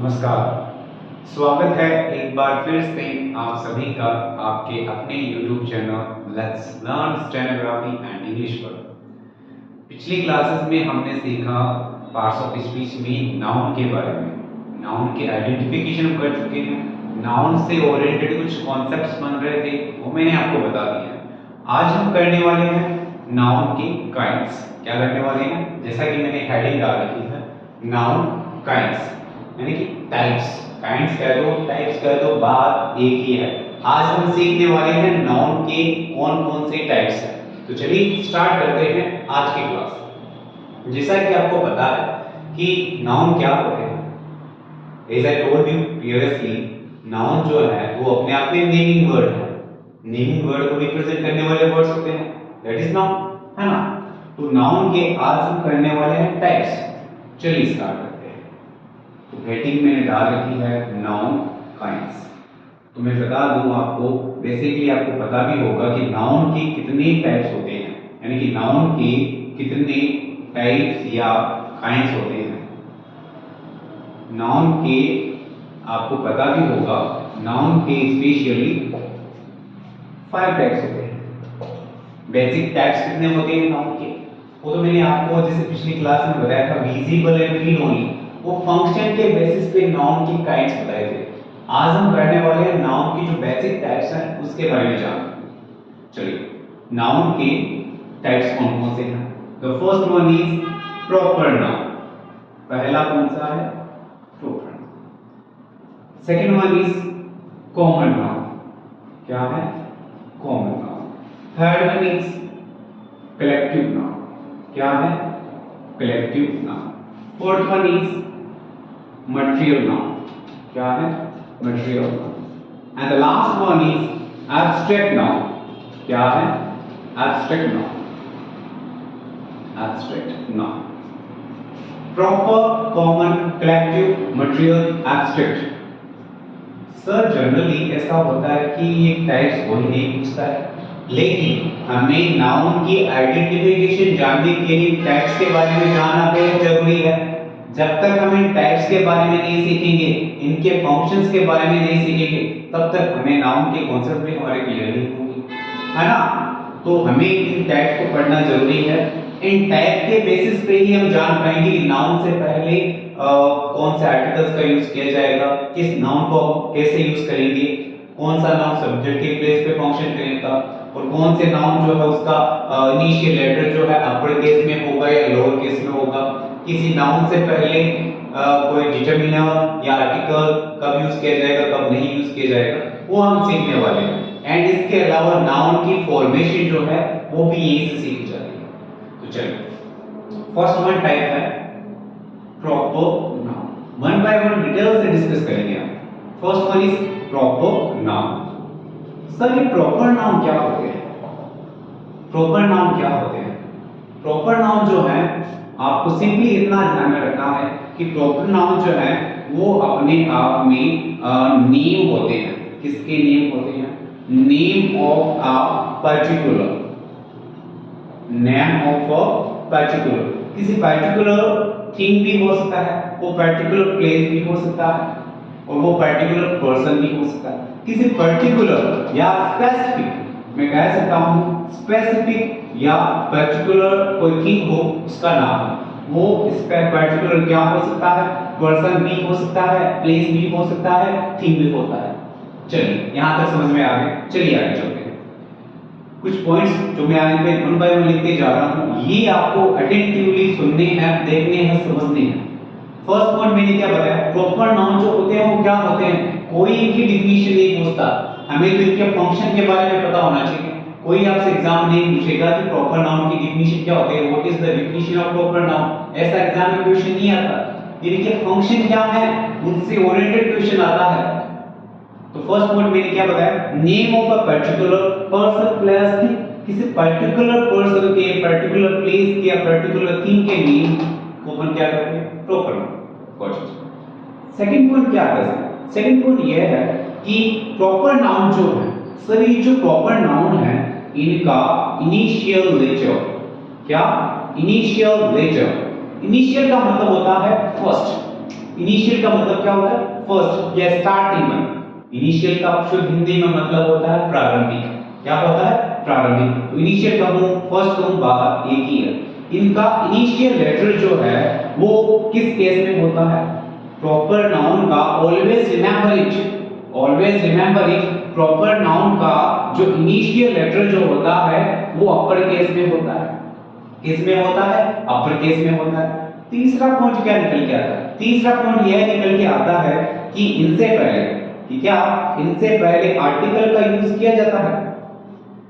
नमस्कार, स्वागत है एक बार फिर से आप सभी का आपके अपने YouTube channel let's learn stenography and English पर। पिछली क्लासेस में हमने सीखा पार्ट्स ऑफ स्पीच में नाउन के बारे में। नाउन के आइडेंटिफिकेशन हम कर चुके हैं, नाउन से ओरिएंटेड कुछ कॉन्सेप्ट्स बन रहे थे वो मैंने आपको बता दिया। आज हम करने वाले हैं नाउन की काइंड्स। क्या करने वाले हैं? जैसा कि मैंने हेडिंग डाल रखी है नाउन काइंड्स, यानी कि टाइप्स। काइंड्स कह दो, टाइप्स कह दो, बात एक ही है। आज हम सीखने वाले हैं नाउन के कौन कौन से टाइप्स हैं। तो चलिए स्टार्ट करते हैं आज की क्लास। जैसा कि आपको पता है कि नाउन क्या होते हैं, as I told you previously, noun जो है वो अपने आप में नेमिंग वर्ड है। नेमिंग वर्ड को रिप्रेजेंट करने वाले वर्ड्स होते हैं, दैट इज नाउन, है ना। तो नाउन के आज हम करने वाले हैं टाइप्स। चलिए स्टार्ट करते हैं। तो हेडिंग मैंने डाल रखी है नाउन काइंड्स। तो मैं बता दूं आपको, बेसिकली आपको पता भी होगा कि नाउन के कितने टाइप्स होते हैं, यानी कि नाउन के कितने टाइप्स या काइंड्स होते हैं। नाउन के आपको पता भी होगा, नाउन के स्पेशली 5 टाइप्स होते हैं। बेसिक टाइप्स कितने होते हैं नाउन के, वो तो मैंने आपको जैसे पिछली क्लास में बताया था, विजिबल एंड रीड ओनली, वो फंक्शन के बेसिस पे नाउन की काइंड्स बताए थे। आज हम करने वाले हैं नाउन की जो बेसिक टाइप्स हैं उसके बारे में जानना। चलिए, नाउन के टाइप्स कौन कौन से हैं? The first one is proper noun. पहला कौन सा है? Proper noun. Second one is common noun. क्या है? Common noun. Third one is collective noun. क्या है? Collective noun. Fourth one is material noun. क्या है? Material noun. And the last one is abstract noun. क्या है? Abstract noun. Abstract noun. Proper, common, collective, material, abstract. Sir generally ऐसा होता है कि ये टाइप्स वही नहीं पूछता है, लेकिन हमें नाउन की आइडेंटिफिकेशन जानने के लिए टाइप्स के बारे में जानना बेहद जरूरी है। जब तक हम इन टाइप्स के बारे में नहीं सीखेंगे, इनके फंक्शंस के बारे में नहीं सीखेंगे, तब तक हमें नाउन के कॉन्सेप्ट भी हमारे क्लियर नहीं होंगे, है ना। तो हमें इन टाइप्स को पढ़ना जरूरी है। इन टाइप के बेसिस पे ही हम जान पाएंगे कि नाउन से पहले कौन से आर्टिकल्स का यूज किया जाएगा, किस नाउन को कैसे यूज करेंगे, कौन सा नाउन सब्जेक्ट के प्लेस पे फंक्शन करेगा, और कौन से नाउन जो है उसका इनिशियल लेटर जो है अपर केस में होगा या लोअर केस में होगा। किसी नाउन से पहले कोई डिटरमिनर या आर्टिकल कब यूज किया जाएगा, कब नहीं यूज किया जाएगा, वो हम सीखने वाले हैं। एंड इसके अलावा नाउन की फॉर्मेशन जो है वो भी यही से सीखी जाती है। तो चलिए, फर्स्ट वन टाइप है proper noun. One by one detail से डिस्कस करेंगे हम। First one is proper noun. Sir ये प्रॉपर नाउन क्या होते हैं? प्रॉपर नाउन क्या होते हैं? प्रॉपर नाउन जो है, आपको सिंपली इतना ध्यान में रखना है कि प्रॉपर नाउन जो है वो अपने आप में नेम होते हैं। किसके नेम होते हैं? Name of a particular, name of a particular. किसी पर्टिकुलर थिंग भी हो सकता है, वो पर्टिकुलर प्लेस भी हो सकता है, और वो पर्टिकुलर पर्सन भी हो सकता है। किसी पर्टिकुलर या स्पेसिफिक, मैं कह सकता हूं स्पेसिफिक या पर्टिकुलर कोई थिंग हो उसका नाम, वो पर्टिकुलर क्या हो सकता है? पर्सन भी हो सकता है, प्लेस भी हो सकता है, थिंग भी होता है। चलिए यहां तक समझ में आ गए। चलिए आगे चलते हैं। कुछ पॉइंट्स जो मैं आगे पे वन बाय वन लिखते जा रहा हूं, ये आपको अटेंटिवली सुनने हैं, देखने हैं, समझने हैं। फर्स्ट पॉइंट मैंने क्या बताया? प्रॉपर नाउन जो होते हैं वो क्या होते हैं? कोई इनकी डिफिनीशन नहीं पूछता, हमें तो इनके फंक्शन के बारे में पता होना चाहिए। कोई आपसे एग्जाम नहीं पूछेगा कि प्रॉपर नाउन की डिफिनीशन क्या होती है, what is the definition of proper noun, ऐसा एग्जाम में क्वेश्चन नहीं आता। इनके फंक्शन क्या है उनसे ओरिएंटेड क्वेश्चन आता है। तो फर्स्ट पॉइंट मैंने क्या बताया? Name of a particular person place thing. किसी पर्टिकुलर पर्सन के, पर्टिकुलर प्लेस के या पर्टिकुलर थिंग के नेम को अपन क्या कहते हैं? Proper noun. सेकंड पॉइंट क्या है? सेकंड पॉइंट यह है कि प्रॉपर नाउन जो है, सर ये जो प्रॉपर नाउन है इनका इनिशियल लेटर, क्या? Initial letter. इनिशियल का मतलब होता है फर्स्ट, इनिशियल का मतलब क्या होता है? फर्स्ट या स्टार्टिंग में। इनिशियल का शुद्ध हिंदी में मतलब होता है प्रारंभिक। क्या होता है? प्रारंभिक। तो इनिशियल कहूं, फर्स्ट कहूं, बात एक ही है। इनका इनिशियल लेटर जो है वो किस केस में होता है? प्रॉपर नाउन का always remember it, always remember it, proper noun का जो इनिशियल लेटर जो होता है वो अपर केस में होता है। किस में होता है? अपर केस में होता है। तीसरा पॉइंट क्या निकल के आता है? तीसरा पॉइंट यह निकल के आता है कि इनसे पहले, कि क्या इनसे पहले आर्टिकल का यूज किया जाता है?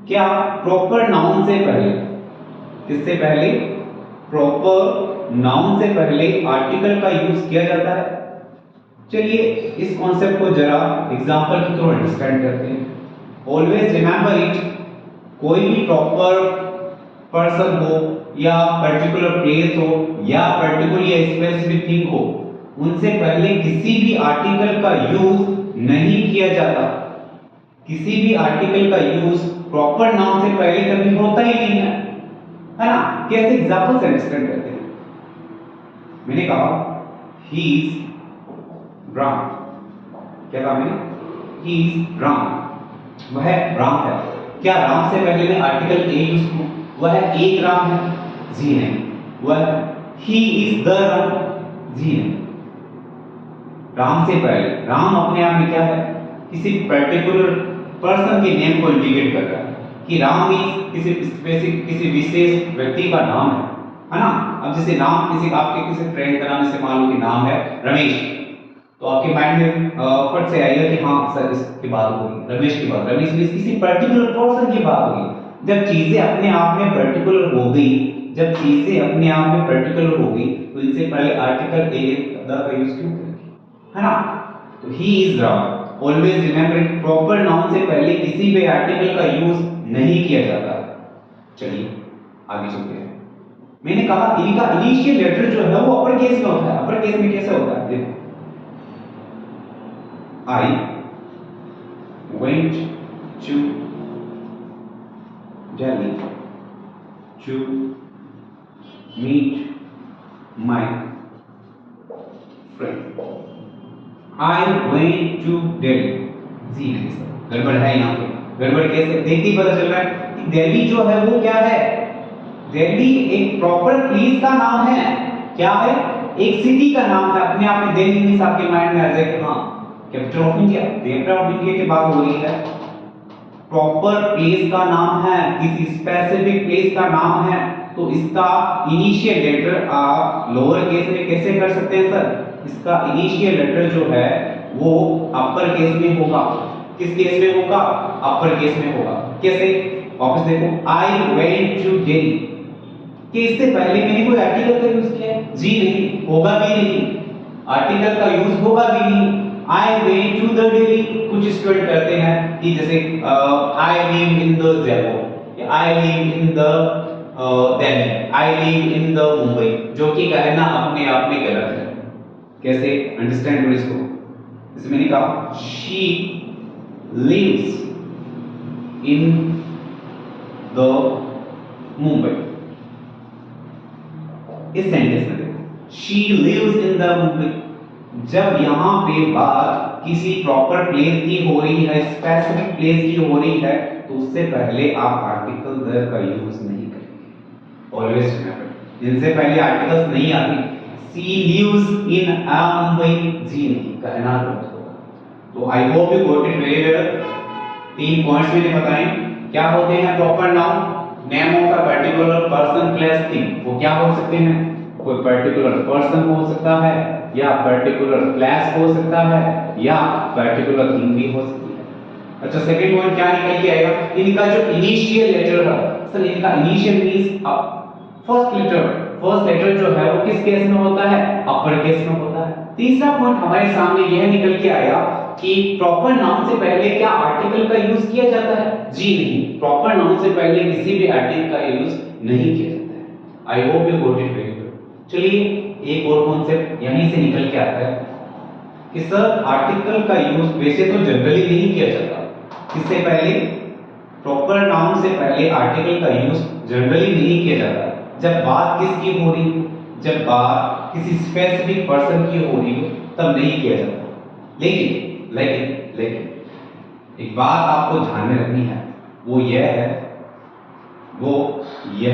क्या प्रॉपर नाउन से पहले? किससे पहले? प्रॉपर नाउन से पहले आर्टिकल का यूज किया जाता है। चलिए इस कॉन्सेप्ट को जरा एग्जांपल के थ्रू अंडरस्टैंड करते हैं। ऑलवेज रिमेंबर इट, कोई भी प्रॉपर पर्सन हो या पर्टिकुलर प्लेस हो या पर्टिकुलर या स्पेसिफिक थिंग हो, उनसे पहले किसी भी आर्टिकल का यूज नहीं किया जाता। किसी भी आर्टिकल का यूज प्रॉपर नाउन से पहले कभी होता ही नहीं है ना? कैसे एग्जांपल से अंडरस्टैंड करते हैं। मैंने कहा ही इज राम। क्या कहा मैंने? ही इज राम, वह राम है। क्या राम से पहले मैं आर्टिकल ए यूज करूं? वह एक राम है? जी नहीं। वह ही इज द राम? जी नहीं। राम से पहले, राम अपने आप में क्या है? किसी पर्टिकुलर पर्सन के नेम को इंडिकेट कर रहा है कि राम इज किसी स्पेसिफिक, किसी विशेष व्यक्ति का नाम है ना? अब जैसे नाम किसी आपके किसी फ्रेंड का नाम, जैसे मान लो कि नाम है रमेश, तो आपके माइंड में फट से आएगा कि हाँ सर इसकी बात होगी, रमेश की बात, रमेश में किसी पर्टिकुलर पर्सन की बात होगी। जब चीजें अपने आप में पर्टिकुलर हो गई, जब चीजें अपने आप में पर्टिकुलर हो गई, तो इनसे पहले आर्टिकल ए द का यूज क्यों करेंगे, है ना? तो he is Ram, always remember it, proper noun से पहले किसी भी आर्टिकल का यूज नहीं किया जाता। चलिए आगे चलते हैं। मैंने कहा इनका इनिशियल लेटर जो है वो अपर केस में होता है। अपर केस में कैसे होता है? देखो, I went to Delhi to meet my friend. I went to Delhi. जी नहीं सर, गड़बड़ है यहाँ पे। गड़बड़ कैसे? देखते ही पता चल रहा है कि दिल्ली जो है वो क्या है? दिल्ली एक प्रॉपर प्लेस का नाम है। क्या है? एक सिटी का नाम है। अपने आप में दिल्ली मींस आपके माइंड में आ जाए कि हाँ capital of India, capital of India की बात हो रही है। प्रॉपर प्लेस का नाम है, किसी स्पेसिफिक प्लेस का नाम है, तो इसका इनिशियल लेटर आप लोअर केस में कैसे कर सकते हैं सर? इसका इनिशियल लेटर जो है वो अपर केस में होगा। किस केस में होगा? अपर केस में होगा। कैसे? वापस देखो, आई वेंट टू दिल्ली, कि इससे पहले मैंने कोई आर्टिकल का यूज किया है? जी नहीं, होगा भी नहीं, आर्टिकल का यूज होगा भी नहीं। I went to the Delhi, कुछ स्टूडेंट करते हैं कि जैसे I live in the Jaipur, I live in the Delhi, I live in the Mumbai, जो कि कहना अपने आप में गलत है। कैसे अंडरस्टैंड करो इसको? जैसे मैंने कहा she lives in the Mumbai, इस सेंटेंस में देखो she lives in the Mumbai। जब यहाँ पे बात किसी प्रॉपर प्लेस की हो रही है, स्पेसिफिक प्लेस की हो रही है, तो उससे पहले आप आर्टिकल द का यूज नहीं करेंगे। ऑलवेज रिमेंबर, जिनसे पहले आर्टिकल्स नहीं आती, सी लिव्स इन अ मुंबई, जी नहीं, कहना गलत होगा। तो आई hope you got it very well. 3 points मैंने बताए। क्या होते हैं proper noun? Name of a particular person place thing. वो क्या हो सकते हैं? कोई पर्टिकुलर पर्सन हो सकता है, या पर्टिकुलर प्लेस हो सकता है, या पर्टिकुलर थिंग भी हो सकती है। अच्छा, सेकंड पॉइंट क्या निकल के आएगा? इनका जो इनिशियल लेटर है सर, इनका इनिशियल मींस फर्स्ट लेटर जो है वो किस केस में होता है? अपर केस में होता है। तीसरा पॉइंट हमारे सामने यह निकल के आया कि प्रॉपर नाउन से पहले क्या आर्टिकल का यूज किया जाता है? जी नहीं, प्रॉपर नाउन से पहले किसी भी आर्टिकल का यूज नहीं किया जाता है। आई hope you got it very good. चलिए एक और कॉन्सेप्ट यहीं से निकल के आता है कि सर आर्टिकल का यूज वैसे तो जनरली नहीं किया जाता। किससे पहले? प्रॉपर नाउन से पहले आर्टिकल का यूज जनरली नहीं किया जाता। जब बात किसकी हो रही हो? जब बात किसी स्पेसिफिक पर्सन की हो रही हो, तब नहीं किया जाता। लेकिन लेकिन लेकिन एक बात आपको ध्यान में रखनी है, वो यह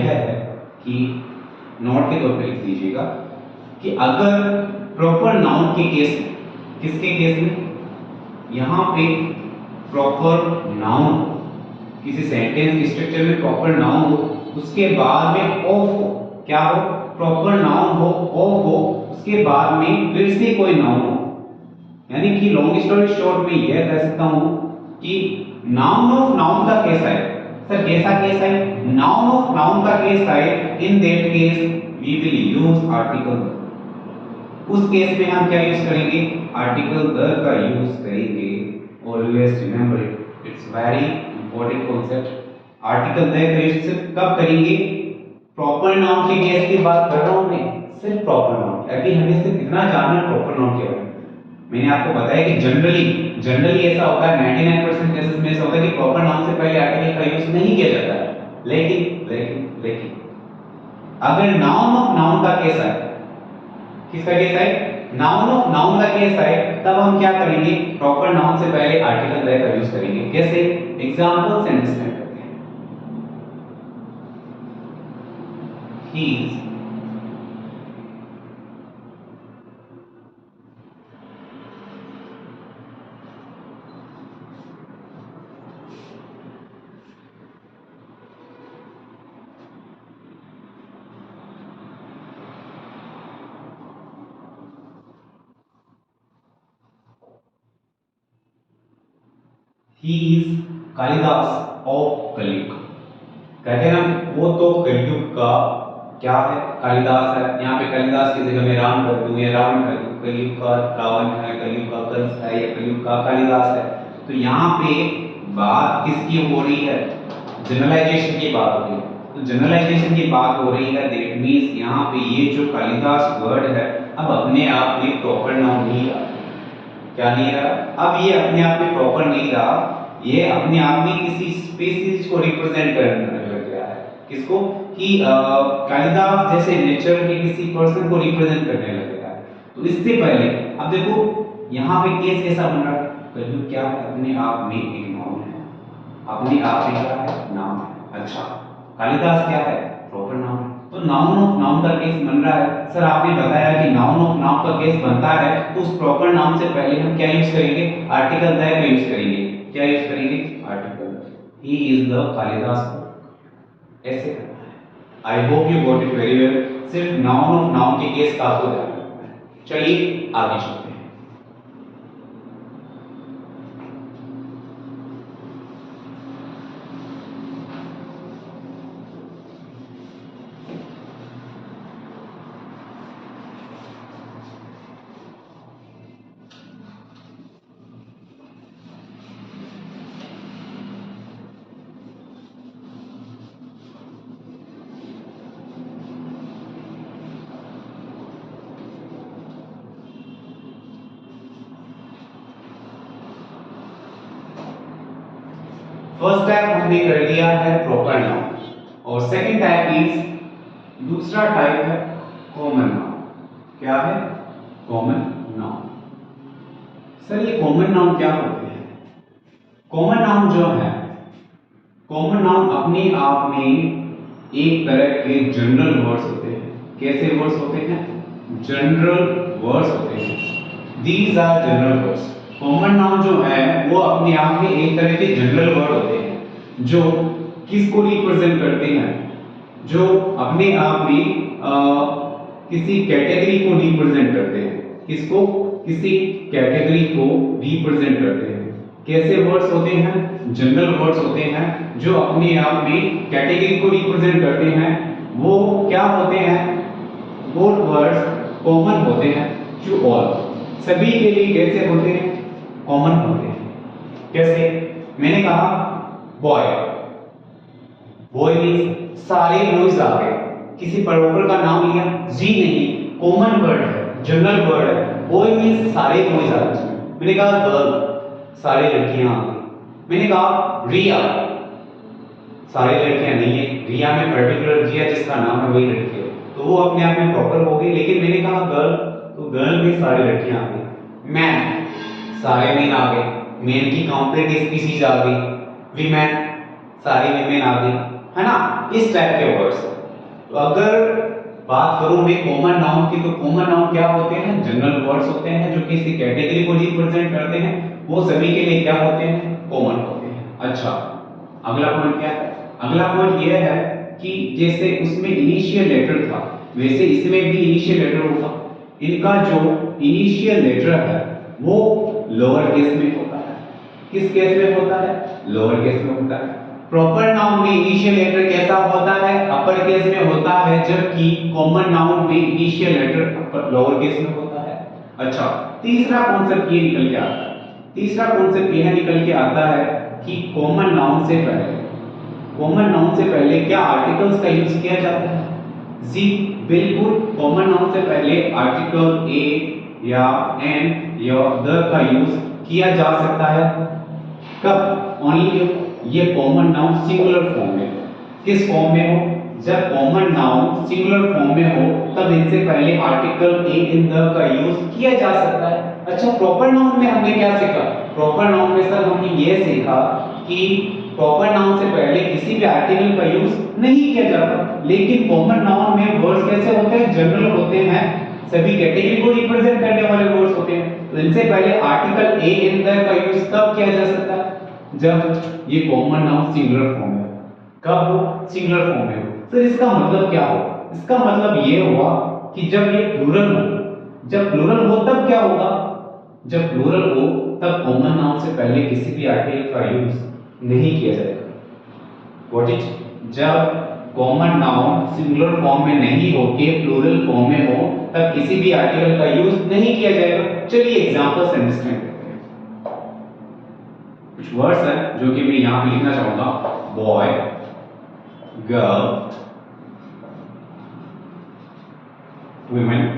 है कि नोट के तौर पे लिख लीजिएगा कि अगर प्रॉपर नाउन के केस में, किसके केस में, यहां पे प्रॉपर नाउन, किसी सेंटेंस के स्ट्रक्चर में प्रॉपर नाउन हो, उसके बाद में ऑफ हो, क्या हो, प्रॉपर नाउन हो, ऑफ हो, उसके बाद में फिर से कोई नाउन हो, यानी कि लॉन्ग स्टोरी शॉर्ट में यह कह सकता हूं कि नाउन ऑफ नाउन का केस है। सर कैसा केस है? नाउन ऑफ नाउन का केस है। In that case we will use article the. उस केस में हम क्या यूज करेंगे? आर्टिकल द का यूज करेंगे। Always remember it, it's very important concept. Article the का यूज सिर्फ कब करेंगे? प्रॉपर नाउन के केस की बात कर रहा हूं मैं, सिर्फ प्रॉपर नाउन। अभी हमें सिर्फ इतना जानना है प्रॉपर नाउन के बारे में। मैंने आपको बताया कि जनरली ऐसा होता है, 99% केसेस में ऐसा होता है कि प्रॉपर नाउन से पहले आर्टिकल का यूज नहीं किया जाता है। लेकिन अगर नाउन ऑफ नाउन का केस है, किसका केस है? नाउन ऑफ नाउन का केस है, तब हम क्या करेंगे? प्रॉपर नाउन से पहले आर्टिकल द का यूज करेंगे। कैसे? एग्जांपल से अंडरस्टैंड करते हैं। He is He is Kalidas of कलयुग। कहते हैं ना, वो तो कलयुग का क्या है? कालिदास है। यहाँ पे कालिदास की जगह मैं राम कर दूं या रावण कर दूं, कलयुग का रावण है, कलयुग का कंस है, या कलयुग का कालिदास है। तो यहाँ पे बात किसकी हो रही है? जनरलाइजेशन की बात हो रही है। तो जनरलाइजेशन की बात हो रही है, दैट मींस यहाँ पे ये जो कालिदास वर्ड है, अब अपने आप में प्रॉपर नाउन नहीं रहा। क्या नहीं रहा? अब ये अपने आप में प्रॉपर नहीं रहा, ये अपने आप में किसी स्पीशीज को रिप्रेजेंट करने लग गया है। किसको? कि कालिदास जैसे नेचर के किसी पर्सन को रिप्रेजेंट करने लग गया है। तो इससे पहले अब देखो यहाँ पे केस कैसा बन रहा है? कलयुग क्या है? अपने आप में एक नाउन है, अपने आप में क्या है? नाउन है। अच्छा, कालिदास क्या है? Proper noun. तो नाउन ऑफ नाउन का केस बन रहा है। सर आपने बताया कि नाउन ऑफ नाउन का केस बनता है, तो उस प्रॉपर नाउन से पहले हम क्या यूज करेंगे? आर्टिकल द का यूज करेंगे। क्या यूज करेंगे? Article. He is the Kalidas. ऐसे करना है। आई hope you got it very well. सिर्फ नाउन ऑफ नाउन के केस का आपको ध्यान रखना है। चलिए आगे चलते हैं। फर्स्ट टाइप हमने कर लिया है प्रॉपर नाउन, और सेकंड टाइप इज, दूसरा टाइप है कॉमन नाउन। क्या है? Common noun. सर ये कॉमन नाउन क्या होते हैं? कॉमन नाउन जो है, कॉमन नाउन अपने आप में एक तरह के जनरल वर्ड्स होते हैं। कैसे वर्ड्स होते हैं? जनरल वर्ड्स होते हैं। These are general words. Common noun जो है वो अपने आप में एक तरह के जनरल वर्ड होते हैं जो किसको रिप्रेजेंट करते हैं? जो अपने आप में किसी कैटेगरी को रिप्रेजेंट करते हैं। किसको? किसी कैटेगरी को रिप्रेजेंट करते हैं। कैसे वर्ड्स होते हैं? जनरल वर्ड्स होते हैं जो अपने आप में कैटेगरी को रिप्रेजेंट करते हैं। वो क्या होते हैं? वो वर्ड्स कॉमन होते हैं टू ऑल। सभी के लिए कैसे होते हैं? कॉमन होते हैं। कैसे? मैंने कहा बॉय, बॉय मींस सारे बॉयज आ गए। किसी प्रॉपर का नाम लिया जी नहीं, कॉमन वर्ड है, जनरल वर्ड है। बॉय मींस सारे बॉयज आ गए। मैंने कहा गर्ल, सारी लड़कियां आ गई। मैंने कहा रिया, सारी लड़कियां नहीं है, रिया में पर्टिकुलर रिया जिसका नाम है वही लड़की है, तो वो अपने आप में प्रॉपर हो गई। लेकिन मैंने कहा गर्ल, तो गर्ल में सारी लड़कियां आ गई। मैन, सारे मेन आ गए, मेन की कंप्लीट स्पीशीज आ गई, वीमेन, सारी वीमेन आ गई, है ना, इस टाइप के वर्ड्स। तो अगर बात करूं मैं कॉमन नाउन की, तो कॉमन नाउन क्या होते हैं? जनरल वर्ड्स होते हैं जो किसी कैटेगरी को रिप्रेजेंट करते हैं, वो सभी के लिए क्या होते हैं? कॉमन होते हैं। अच्छा, अगला पॉइंट क्या है? अगला पॉइंट यह है कि जैसे उसमें इनिशियल लेटर था, वैसे इसमें भी इनिशियल लेटर होगा। इनका जो इनिशियल लेटर है वो लोअर केस में होता है। किस केस में होता है? लोअर केस में होता है। प्रॉपर नाउन में इनिशियल लेटर कैसा होता है? अपर केस में होता है, जबकि कॉमन नाउन में इनिशियल लेटर लोअर केस में होता है। अच्छा, तीसरा कॉन्सेप्ट ये निकल के आता है, तीसरा कॉन्सेप्ट यह निकल के आता है कि कॉमन नाउन से पहले, कॉमन नाउन से पहले क्या आर्टिकल्स का यूज किया जाता है? जी बिल्कुल, कॉमन नाउन से पहले आर्टिकल ए या एन या द का यूज किया जा सकता है। कब? ओनली ये कॉमन नाउन सिंगुलर फॉर्म में। किस फॉर्म में हो? जब कॉमन नाउन सिंगुलर फॉर्म में हो तब इनसे पहले आर्टिकल ए इन द का यूज किया जा सकता है। अच्छा, प्रॉपर नाउन में हमने क्या सीखा? प्रॉपर नाउन में सर हमने ये सीखा कि प्रॉपर नाउन से पहले किसी भी आर्टिकल का यूज नहीं किया जाता, लेकिन कॉमन नाउन में वर्ड्स कैसे होते हैं? जनरल होते हैं, सभी कैटेगरी को रिप्रेजेंट करने वाले वर्ड्स होते हैं। तो इनसे पहले आर्टिकल ए इन द का यूज कब किया जा सकता है? जब ये कॉमन नाउन सिंगुलर फॉर्म में। कब हो? सिंगुलर फॉर्म में हो। सर इसका मतलब क्या हो? इसका मतलब ये हुआ कि जब ये प्लूरल हो, जब प्लूरल हो तब क्या होगा? जब प्लूरल हो तब कॉमन नाउन से पहले किसी भी आर्टिकल का यूज नहीं किया जाएगा। What is? जब कॉमन नाउन सिंगुलर फॉर्म में नहीं हो के प्लूरल फॉर्म में हो तब किसी भी आर्टिकल का यूज नहीं किया जाएगा। चलिए एग्जांपल्स अंडरस्टैंड करते हैं। कुछ वर्ड्स हैं जो कि मैं यहां पे लिखना चाहूंगा। Boy, girl, women,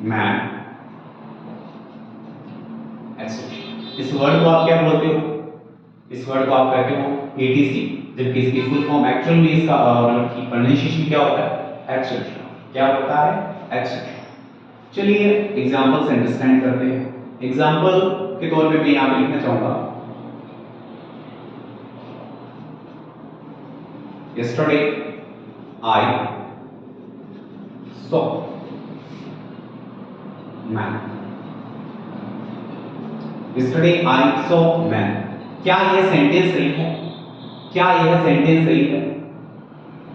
man, etcetera. इस वर्ड को आप क्या बोलते हो? इस वर्ड को आप कहते हो एटीसी, जबकि इसकी फुल फॉर्म एक्चुअल में इसका मतलब की प्रोनाउंसिएशन क्या होता है? एटसेट्रा। क्या होता है? एटसेट्रा। चलिए एग्जांपल से अंडरस्टैंड करते हैं। एग्जांपल के तौर पे मैं यहां पे लिखना चाहूंगा, yesterday I saw man. yesterday I saw man. क्या यह सेंटेंस सही है? क्या यह सेंटेंस सही है?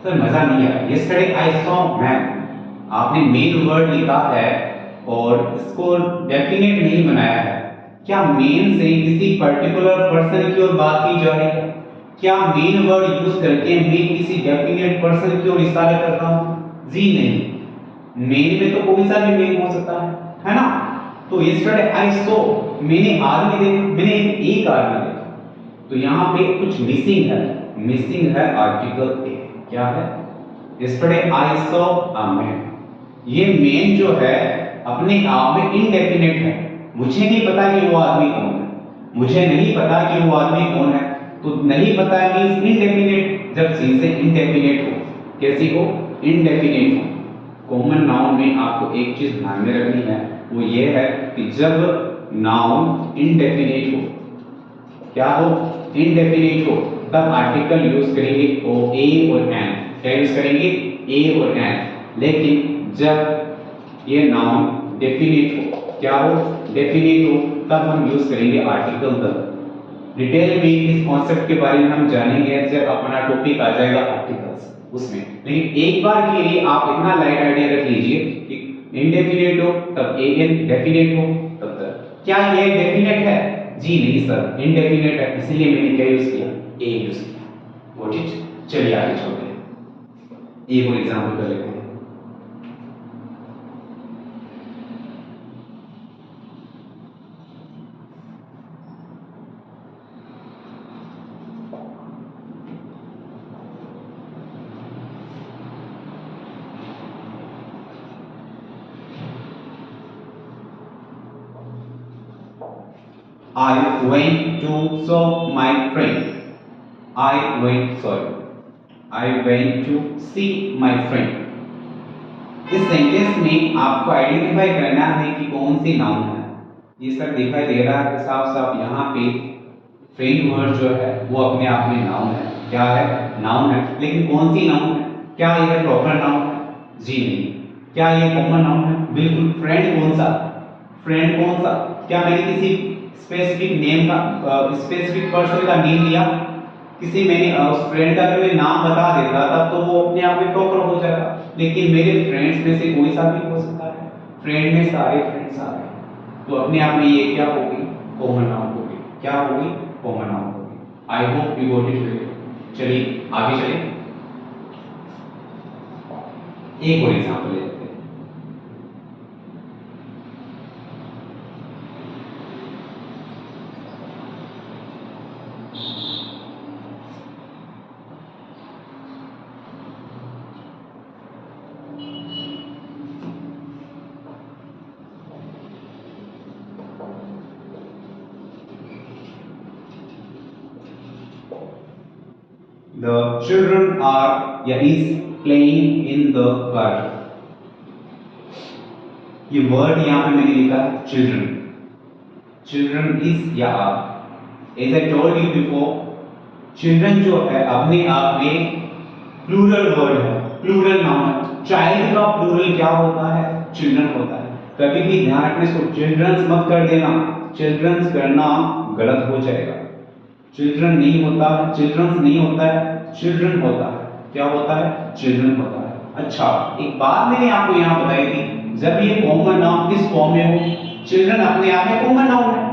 सर मजा नहीं आया। yesterday I saw man, आपने मेन वर्ड लिखा है और इसको डेफिनेट नहीं बनाया है। क्या मेन से किसी पर्टिकुलर पर्सन की ओर बात की जा रही है? क्या मेन वर्ड यूज करके मैं किसी डेफिनेट पर्सन की ओर इशारा कर रहा हूं? जी नहीं, मेन में तो कोई सा भी मेन हो सकता है ना? तो yesterday I saw, मैंने आदमी देखा, मैंने एक आदमी देखा, तो यहाँ पे कुछ मिसिंग है, मिसिंग है आर्टिकल ए। क्या है? yesterday I saw a man। ये मेन जो है अपने आप में इनडेफिनेट है, मुझे नहीं पता कि वो आदमी कौन है, मुझे नहीं पता कि वो आदमी कौन है। तो नहीं पता मींस इनडेफिनेट। जब सी से इनडेफिनेट हो, कैसी हो? इनडेफिनेट हो। कॉमन नाउन में आपको एक चीज ध्यान में रखनी है, वो ये है कि जब नाउन इनडेफिनेट हो, क्या हो? इनडेफिनेट हो, तब आर्टिकल यूज करेंगे ओ ए और एन। क्या यूज करेंगे? ए और एन। लेकिन जब ये नाउन डेफिनेट हो, क्या हो? डेफिनेट हो, तब हम यूज करेंगे आर्टिकल द। डिटेल में इस कॉन्सेप्ट के बारे में हम जानेंगे जब अपना टॉपिक आ जाएगा आर्टिकल्स उसमें। लेकिन एक बार के लिए आप इतना लाइट आइडिया रख लीजिए कि इनडेफिनेट हो तब ए एन, डेफिनेट हो तब द। क्या ये डेफिनेट है? जी नहीं सर, इनडेफिनेट है, इसलिए मैंने क्या यूज किया? ए यूज किया। What is? चलिए आगे चलते हैं, एक और एग्जांपल कर लेते हैं। I went to saw my friend. I went to see my friend. इस सेंटेंस में आपको आइडेंटिफाई करना है कि कौन सी नाउन है। ये सब दिखाई दे रहा है साफ साफ यहाँ पे फ्रेंड वर्ड जो है वो अपने आप में नाउन है। क्या है? नाउन है। लेकिन कौन सी नाउन है? क्या यह प्रॉपर नाउन है? जी नहीं। क्या ये कॉमन नाउन है? बिल्कुल। फ्रेंड कौन सा? फ्रेंड कौन सा? क्या मैंने किसी स्पेसिफिक नेम का स्पेसिफिक पर्सन का नेम लिया? किसी मैंने उस फ्रेंड का अगर मैं नाम बता देता तब तो वो अपने आप में प्रॉपर हो जाएगा। लेकिन मेरे फ्रेंड्स में से कोई सा भी हो सकता है। फ्रेंड में सारे फ्रेंड्स आ गए तो अपने आप में ये क्या होगी? कॉमन नाउन होगी। क्या होगी? कॉमन नाउन होगी। आई होप यू गॉट इट। चलिए आगे चलें। एक और एग्जांपल लेते हैं। The children are या is playing in the garden। ये वर्ड यहाँ पे मैंने लिखा है चिल्ड्रन। चिल्ड्रन इज या are. As I told you before, children जो है अपने आप में प्लूरल वर्ड है, प्लूरल नाउन है। चाइल्ड का प्लूरल क्या होता है? चिल्ड्रन होता है। कभी भी ध्यान रखना इसको, चिल्ड्रंस मत कर देना। चिल्ड्रंस करना गलत हो जाएगा। चिल्ड्रन नहीं होता, चिल्ड्रंस नहीं होता है, चिल्ड्रन होता है। क्या होता है? चिल्ड्रन होता है। अच्छा, एक बात मैंने आपको यहाँ बताई थी, जब ये कॉमन नाउन किस फॉर्म में हो? चिल्ड्रन अपने आप में कॉमन नाउन है।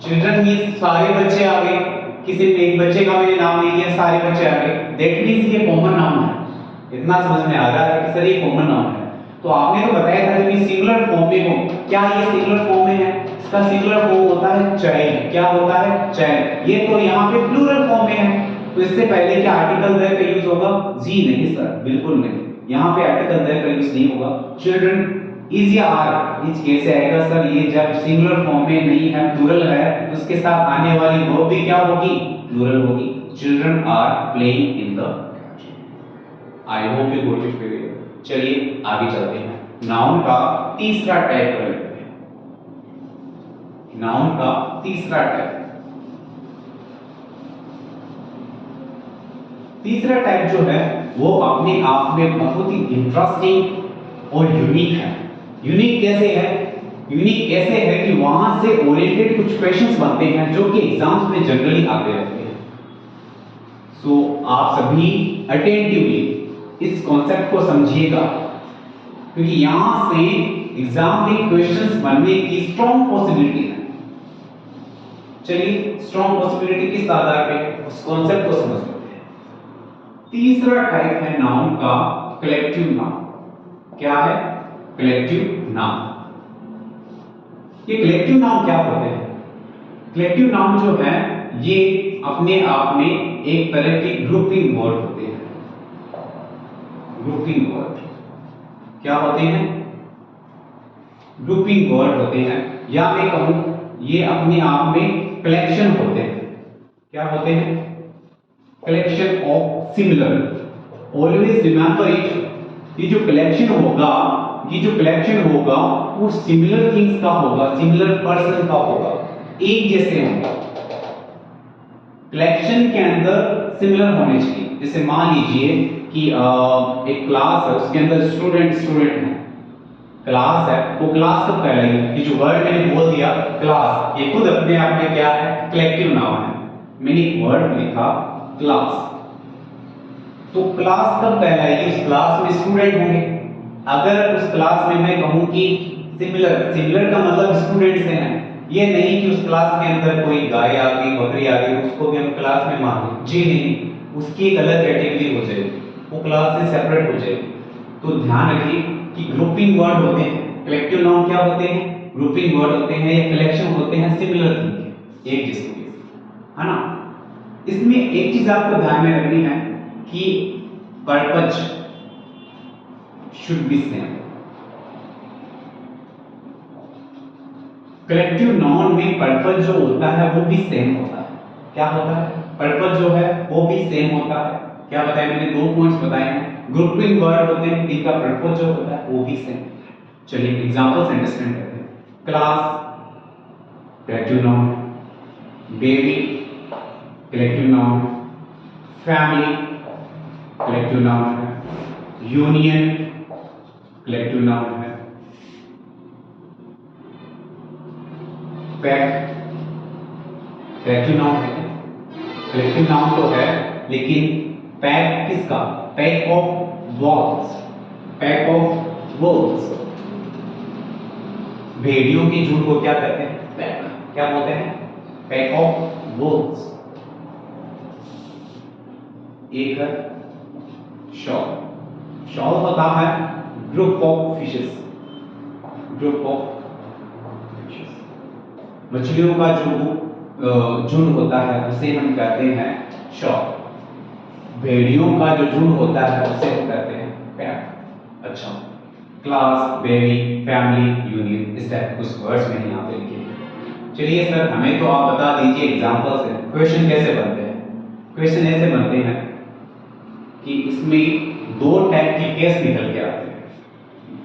चिल्ड्रन ये सारे बच्चे आ गए, किसी एक बच्चे का मैंने नाम ले लिया, सारे बच्चे आ गए, दैट मींस ये कॉमन नाउन है। इतना समझ में आ रहा है कि सर ये कॉमन नाउन है। तो आपने तो बताया था कि सिंगुलर फॉर्म में हो। क्या ये सिंगुलर फॉर्म में है? इसका सिंगुलर फॉर्म होता है चाइल्ड। क्या होता है? चाइल्ड। ये तो यहाँ पे प्लूरल फॉर्म में है, तो इससे पहले क्या आर्टिकल द का यूज होगा? जी नहीं सर, बिल्कुल नहीं। यहाँ पे आर्टिकल द का यूज नहीं होगा। चिल्ड्रन इज या आर इज कैसे आएगा सर? ये जब सिंगुलर फॉर्म में नहीं है, प्लूरल है, तो उसके साथ आने वाली वर्ब भी क्या होगी? प्लूरल होगी। Children are playing in the. I hope you got it very well. चलिए आगे चलते हैं। नाउन का तीसरा टाइप कर लेते हैं। नाउन का तीसरा टाइप। तीसरा टाइप जो है वो अपने आप में बहुत ही इंटरेस्टिंग और यूनिक है। यूनिक कैसे है? यूनिक कैसे है कि वहां से ओरिएंटेड कुछ क्वेश्चंस बनते हैं जो कि एग्जाम्स में जनरली आते रहते हैं। सो आप सभी अटेंटिवली इस कॉन्सेप्ट को समझिएगा, क्योंकि यहां से एग्जाम में क्वेश्चंस बनने की स्ट्रॉन्ग पॉसिबिलिटी है। चलिए स्ट्रॉन्ग पॉसिबिलिटी किस आधार पे, उस कॉन्सेप्ट को समझते हैं। तीसरा टाइप है नाउन का कलेक्टिव नाउन। क्या है? Collective noun. ये कलेक्टिव नाउन क्या होते हैं? कलेक्टिव नाउन जो है ये अपने आप में एक तरह की ग्रुपिंग वर्ड होते हैं। ग्रुपिंग वर्ड क्या होते हैं? ग्रुपिंग वर्ड होते हैं, या मैं कहूं ये अपने आप में कलेक्शन होते हैं। क्या होते हैं? Collection of similar. Always remember it. ये जो कलेक्शन होगा, ये जो कलेक्शन होगा वो सिमिलर थिंग्स का होगा, सिमिलर पर्सन का होगा, एक जैसे होंगे। कलेक्शन के अंदर सिमिलर होने चाहिए। जैसे मान लीजिए कि एक क्लास है, उसके अंदर स्टूडेंट है, क्लास है, वो क्लास कब कहलाएगी? ये जो वर्ड मैंने बोल दिया क्लास, ये खुद अपने आप में क्या है? कलेक्टिव नाउन है। मैंने एक वर्ड लिखा क्लास, तो क्लास कब कहलाएगी? उस क्लास में स्टूडेंट होंगे। अगर उस क्लास में मैं कहूं कि सिमिलर का मतलब स्टूडेंट्स हैं, ये नहीं कि उस क्लास के अंदर कोई गाय आ गई, बकरी आ गई, उसको भी हम क्लास में मान लें। जी नहीं, उसकी एक अलग कैटेगरी हो जाएगी, वो क्लास से सेपरेट हो जाएगी। तो ध्यान रखिए कि ग्रुपिंग वर्ड होते हैं। कलेक्टिव नाउन क्या होते हैं? ग्रुपिंग वर्ड होते हैं या कलेक्शन होते हैं सिमिलर थिंग के, एक जैसे, है ना। इसमें एक चीज आपको ध्यान में रखनी है कि purpose should be same. Collective noun में पर्पज जो होता है वो भी सेम होता है। क्या होता है? पर्पज जो है वो भी सेम होता है। क्या बताया मैंने? 2 पॉइंट्स बताए हैं। ग्रुपिंग वर्ड होते हैं, इनका प्रपोज जो होता है वो भी सेम। चलिए एग्जांपल्स अंडरस्टैंड करते हैं। Class collective noun, baby collective noun, family collective noun है, यूनियन कलेक्टिव नाउन है, पैक कलेक्टिव नाउन है। कलेक्टिव नाउन तो है लेकिन पैक किसका? Pack of walls, pack of walls. भेड़ियों के झुंड को क्या कहते हैं? पैक। क्या बोलते हैं? Pack of walls. एक है शॉल, शॉल होता है group of fishes, group of fishes. मछलियों का जो झुंड होता है उसे हम कहते हैं शॉल। भेड़ियों का जो झुंड होता है उसे हम कहते हैं पैक। अच्छा, क्लास, बेबी, फैमिली, यूनियन, इस टाइप के कुछ वर्ड्स मैंने यहाँ पे लिखे हैं। चलिए सर, हमें तो आप बता दीजिए एग्जांपल से क्वेश्चन कैसे बनते हैं। क्वेश्चन ऐसे बनते हैं कि इसमें दो टाइप के केस निकल के आते हैं,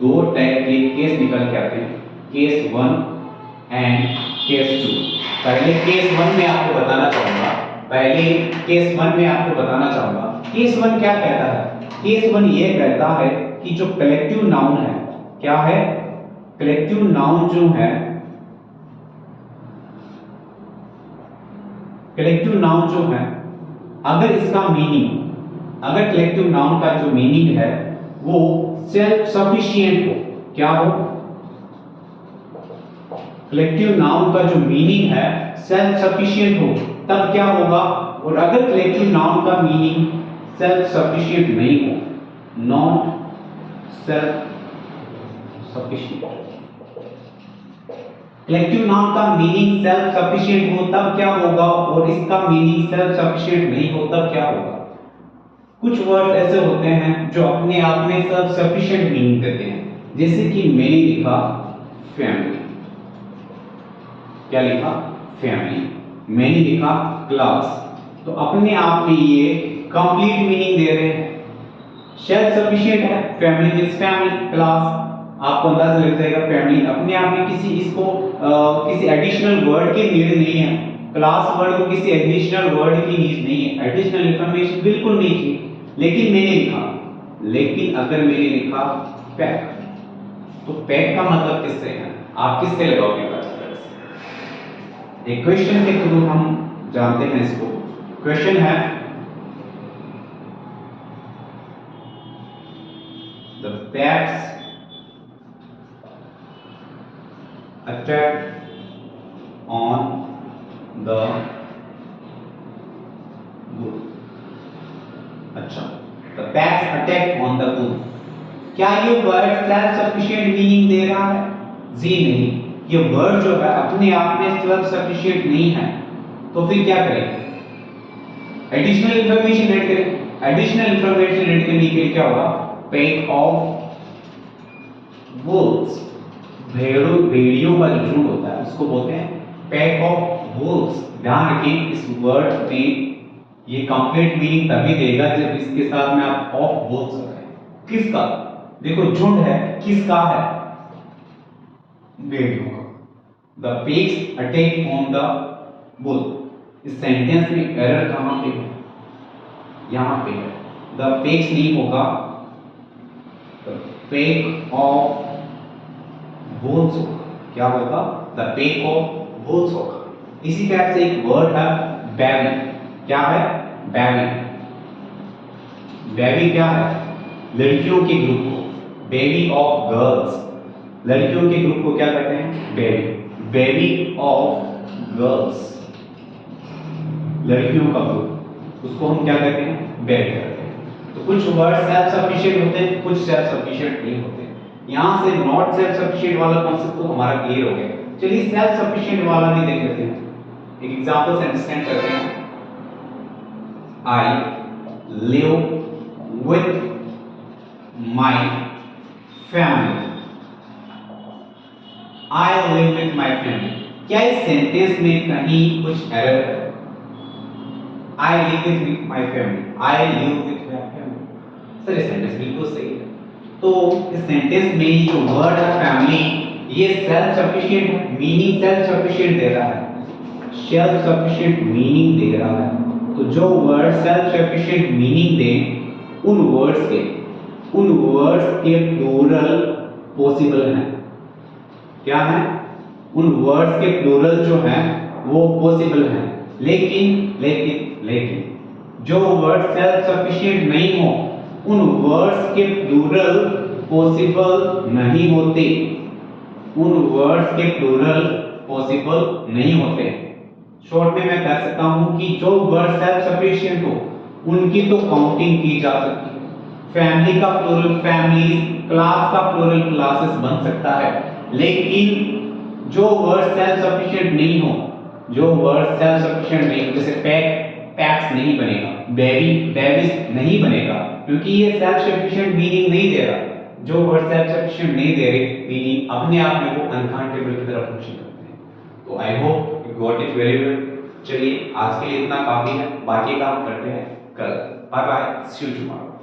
दो टाइप के केस निकल के आते हैं, केस 1 एंड केस 2। पहले केस 1 में आपको बताना चाहूंगा, केस 1 क्या कहता है? केस 1 ये कहता है कि जो कलेक्टिव नाउन है, क्या है? कलेक्टिव नाउन जो है, कलेक्टिव नाउन जो है, अगर इसका मीनिंग, अगर कलेक्टिव नाउन का जो मीनिंग है वो सेल्फ सफिशिएंट हो, क्या हो? कलेक्टिव नाउन का जो मीनिंग है सेल्फ सफिशिएंट हो, तब क्या होगा? और अगर कलेक्टिव नाउन का मीनिंग सेल्फ सफिशिएंट नहीं हो, not self sufficient, collective noun का मीनिंग सेल्फ सफिशिएंट हो तब क्या होगा? और इसका मीनिंग सेल्फ सफिशिएंट नहीं हो तब क्या होगा? कुछ वर्ड ऐसे होते हैं जो अपने आप में सेल्फ सफिशिएंट मीनिंग देते हैं, जैसे कि मैंने लिखा फैमिली, क्या लिखा? फैमिली। मैंने लिखा क्लास, तो अपने आप में ये कंप्लीट मीनिंग दे रहे हैं, सेल्फ सफिशिएंट है। फैमिली मींस फैमिली, क्लास आपको अंदाजा लग जाएगा फैमिली अपने आप में किसी किसी एडिशनल वर्ड की नीड नहीं है। क्लास वर्ड को किसी एडिशनल वर्ड की नीड नहीं है, एडिशनल इंफॉर्मेशन बिल्कुल नहीं चाहिए। लेकिन अगर मैंने लिखा पैक, तो पैक का मतलब किससे है? आप किससे लगाओगे? एक क्वेश्चन के थ्रू हम जानते हैं इसको। क्वेश्चन है, the packs attack on the bull. अच्छा, the packs attack on the bull, क्या ये वर्ड सेल्फ सफिशिएंट मीनिंग दे रहा है? जी नहीं, ये वर्ड जो है अपने आप में सेल्फ सफिशिएंट नहीं है, तो फिर क्या करें? एडिशनल इंफॉर्मेशन ऐड करें। एडिशनल इंफॉर्मेशन ऐड करने के लिए क्या होगा? पैक ऑफ वुल्व्स, भेड़ियों का जो झुंड होता है उसको बोलते हैं पैक ऑफ वुल्व्स। ध्यान रखें, इस वर्ड में ये कंप्लीट मीनिंग तभी देगा जब इसके साथ में आप ऑफ वुल्व्स लगाएं। किसका? देखो झुंड है, किसका है? भेड़ियों का। The pigs attack on the bull। इस सेंटेंस में एरर कहां पे है? यहां पे है। द pigs नहीं होगा, द pack of bulls होगा। क्या होगा? द pack of bulls होगा। इसी टाइप से एक वर्ड है बेबी। क्या है? बेबी। बेबी क्या है? लड़कियों के ग्रुप को, बेबी ऑफ गर्ल्स, लड़कियों के ग्रुप को क्या कहते हैं? बेबी। बेबी ऑफ गर्ल्स, लड़कियों का ग्रुप, उसको हम क्या कहते हैं? बेबी कहते हैं। तो कुछ वर्ड सेल्फ सफिशिएंट होते हैं, कुछ सेल्फ सफिशिएंट नहीं होते। यहां से नॉट सेल्फ सफिशिएंट वाला कॉन्सेप्ट तो हमारा क्लियर हो गया। चलिए सेल्फ सफिशिएंट वाला भी देख लेते हैं, एक एग्जांपल से अंडरस्टैंड करते हैं। I live with my family, I live with my family। क्या इस सेंटेंस में कहीं कुछ एरर है? I live with my family, I live with my family। Sir ये सेंटेंस बिल्कुल सही है। तो इस सेंटेंस में ये जो वर्ड है फैमिली, ये सेल्फ सफिशिएंट है, मीनिंग सेल्फ सफिशिएंट दे रहा है, सेल्फ सफिशिएंट मीनिंग दे रहा है। तो जो वर्ड सेल्फ सफिशिएंट मीनिंग दे, उन वर्ड्स के प्लूरल पॉसिबल हैं। क्या है? उन वर्ड्स के प्लूरल जो हैं वो पॉसिबल हैं, लेकिन जो वर्ड सेल्फ सफिशिएंट नहीं हो, उन वर्ड्स के प्लूरल पॉसिबल नहीं होते, उन वर्ड्स के प्लूरल पॉसिबल नहीं होते। शॉर्ट में मैं कह सकता हूं कि जो वर्ड सेल्फ सफिशिएंट हो उनकी तो काउंटिंग की जा सकती है। फैमिली का प्लूरल फैमिलीज, क्लास का प्लूरल क्लासेस बन सकता है, लेकिन जो वर्ड सेल्फ सफिशिएंट नहीं हो, जो वर्ड सेल्फ सफिशिएंट नहीं हो, जैसे पैक्स नहीं बनेगा, बेबीज नहीं बनेगा, क्योंकि ये सेल्फ सफिशिएंट मीनिंग नहीं दे रहा। जो वर्ड सेल्फ सफिशिएंट नहीं दे रहे मीनिंग अपने आप में वो अनकाउंटेबल की तरफ फंक्शन करते हैं। तो आई hope you got it very well. चलिए आज के लिए इतना काफी है, बाकी काम करते हैं कल। Bye bye, see you tomorrow.